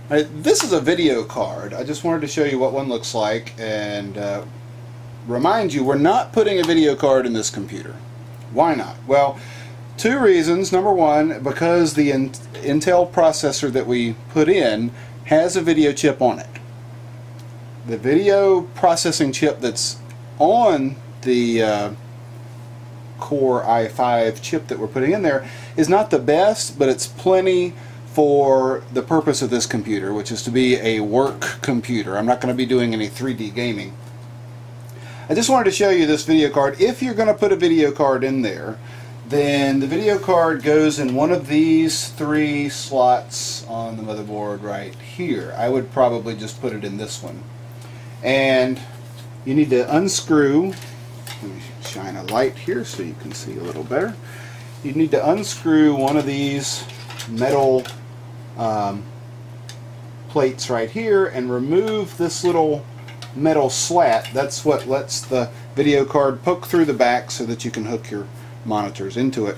This is a video card. I just wanted to show you what one looks like and remind you we're not putting a video card in this computer. Why not? Well, two reasons. Number one, because the Intel processor that we put in has a video chip on it. The video processing chip that's on the Core i5 chip that we're putting in there is not the best, but it's plenty for the purpose of this computer, which is to be a work computer. I'm not going to be doing any 3D gaming. I just wanted to show you this video card. If you're going to put a video card in there, then the video card goes in one of these three slots on the motherboard right here. I would probably just put it in this one. And you need to unscrew, let me shine a light here so you can see a little better. You need to unscrew one of these metal plates right here and remove this little metal slat. That's what lets the video card poke through the back so that you can hook your monitors into it.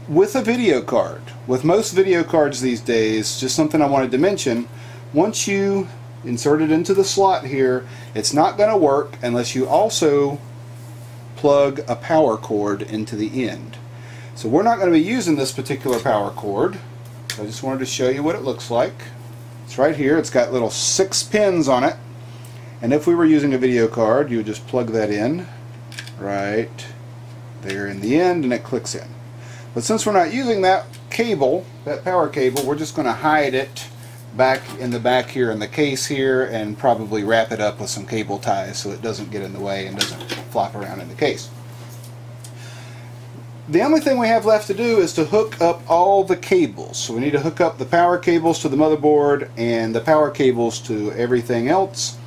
With a video card, with most video cards these days, just something I wanted to mention, once you insert it into the slot here, it's not going to work unless you also plug a power cord into the end. So we're not going to be using this particular power cord. I just wanted to show you what it looks like. It's right here. It's got little 6 pins on it. And if we were using a video card, you would just plug that in right there in the end and it clicks in. But since we're not using that cable, that power cable, we're just going to hide it back in the back here in the case here and probably wrap it up with some cable ties so it doesn't get in the way and doesn't flop around in the case. The only thing we have left to do is to hook up all the cables. So we need to hook up the power cables to the motherboard and the power cables to everything else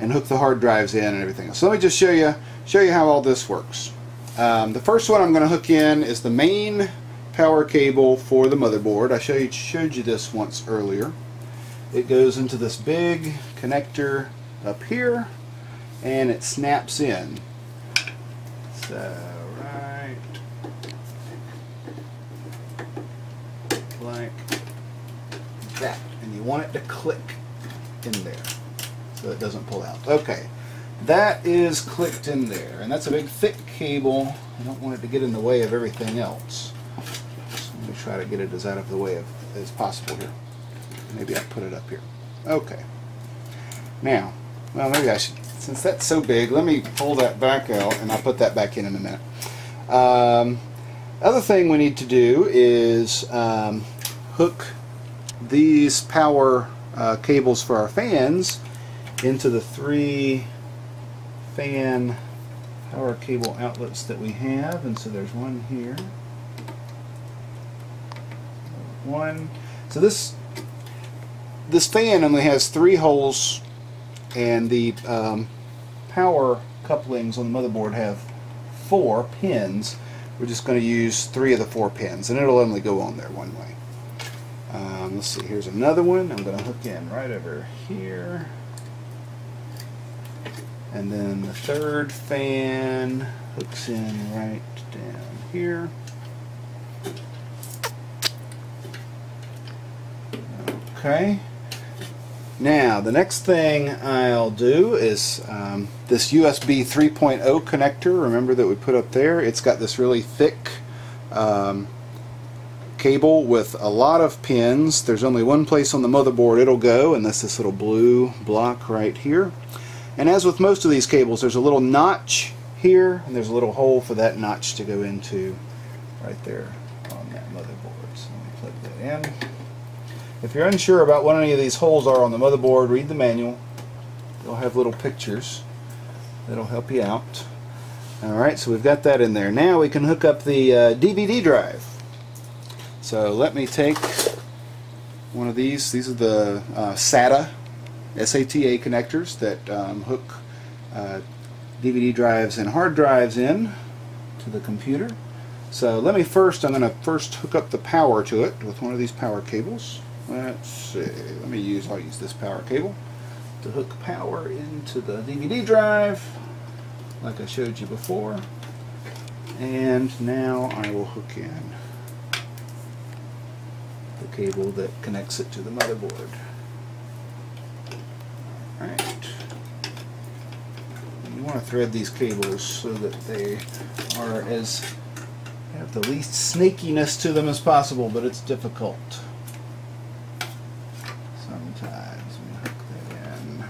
and hook the hard drives in and everything else. So let me just show you how all this works. The first one I'm going to hook in is the main power cable for the motherboard. I showed you this once earlier. It goes into this big connector up here and it snaps in. So right like that, and you want it to click in there so it doesn't pull out. Okay, that is clicked in there, and that's a big thick cable. I don't want it to get in the way of everything else, so let me try to get it as out of the way as possible here. Maybe I'll put it up here. Okay, now, well, maybe I should, since that's so big, let me pull that back out and I'll put that back in a minute. Other thing we need to do is hook these power cables for our fans into the 3 fan power cable outlets that we have, and so there's one here, one. So this fan only has 3 holes, and the power couplings on the motherboard have 4 pins. We're just going to use 3 of the 4 pins, and it'll only go on there one way. Let's see, here's another one. I'm going to hook in right over here. And then the 3rd fan hooks in right down here. Okay. Now, the next thing I'll do is this USB 3.0 connector, remember that we put up there? It's got this really thick cable with a lot of pins. There's only one place on the motherboard it'll go, and that's this little blue block right here. And as with most of these cables, there's a little notch here, and there's a little hole for that notch to go into right there on that motherboard. So let me plug that in. If you're unsure about what any of these holes are on the motherboard, read the manual. They'll have little pictures that'll help you out. Alright, so we've got that in there. Now we can hook up the DVD drive. So let me take one of these. These are the SATA connectors that hook DVD drives and hard drives in to the computer. So let me first, I'm going to first hook up the power to it with one of these power cables. Let's see, I'll use this power cable to hook power into the DVD drive like I showed you before. And now I will hook in the cable that connects it to the motherboard. Alright. You want to thread these cables so that they are have the least snakiness to them as possible, but it's difficult. Sometimes we hook that in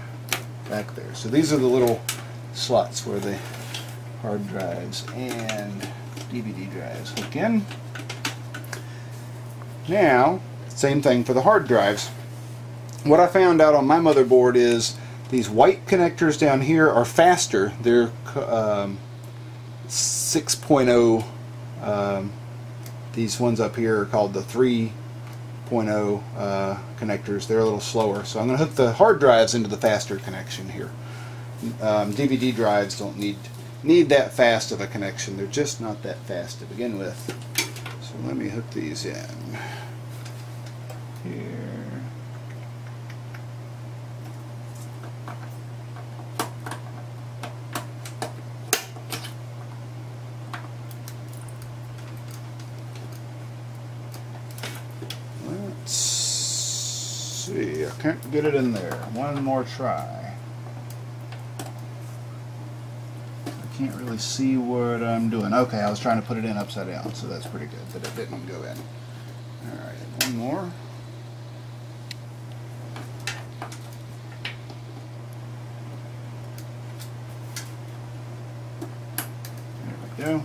back there. So these are the little slots where the hard drives and DVD drives hook in. Now, same thing for the hard drives. What I found out on my motherboard is these white connectors down here are faster. They're 6.0. These ones up here are called the 3.0 connectors. They're a little slower. So I'm going to hook the hard drives into the faster connection here. DVD drives don't need that fast of a connection. They're just not that fast to begin with. So let me hook these in here. Let's see, I can't get it in there. One more try. Can't really see what I'm doing. Okay, I was trying to put it in upside down, so that's pretty good, but it didn't go in. Alright, one more. There we go.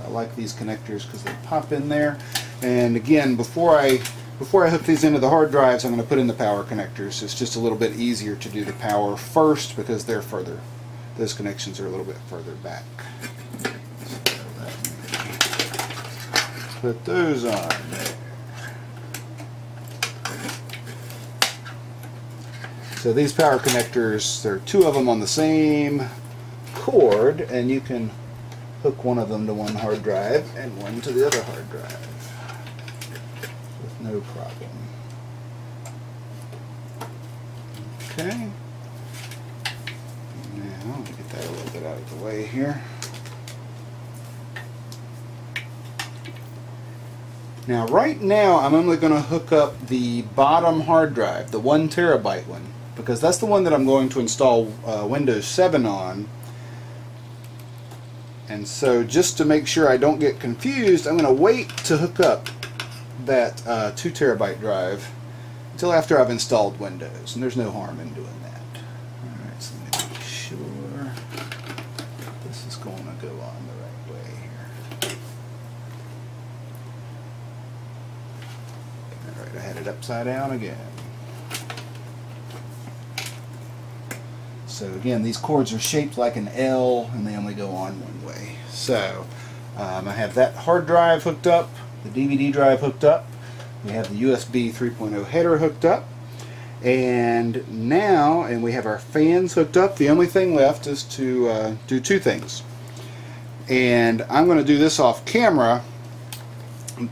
I like these connectors because they pop in there. And again, before I hook these into the hard drives, I'm going to put in the power connectors. It's just a little bit easier to do the power first because they're further. Those connections are a little bit further back. So put those on there. So these power connectors, there are two of them on the same cord, and you can hook one of them to one hard drive and one to the other hard drive with no problem. Okay. Now, let me get that a little bit out of the way here. Now, right now, I'm only going to hook up the bottom hard drive, the 1 terabyte one, because that's the one that I'm going to install Windows 7 on. And so, just to make sure I don't get confused, I'm going to wait to hook up that 2 terabyte drive until after I've installed Windows, and there's no harm in doing that. Alright, so let me make sure this is going to go on the right way here. Alright, I had it upside down again. So again, these cords are shaped like an L, and they only go on one way. So I have that hard drive hooked up, the DVD drive hooked up, we have the USB 3.0 header hooked up, and we have our fans hooked up. The only thing left is to do two things. And I'm going to do this off camera.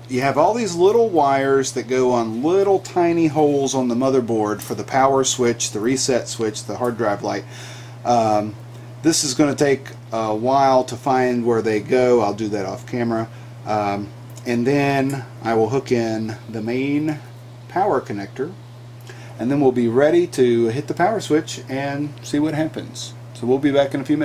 You have all these little wires that go on little tiny holes on the motherboard for the power switch, the reset switch, the hard drive light. This is going to take a while to find where they go. I'll do that off camera. And then I will hook in the main power connector, and then we'll be ready to hit the power switch and see what happens. So we'll be back in a few minutes.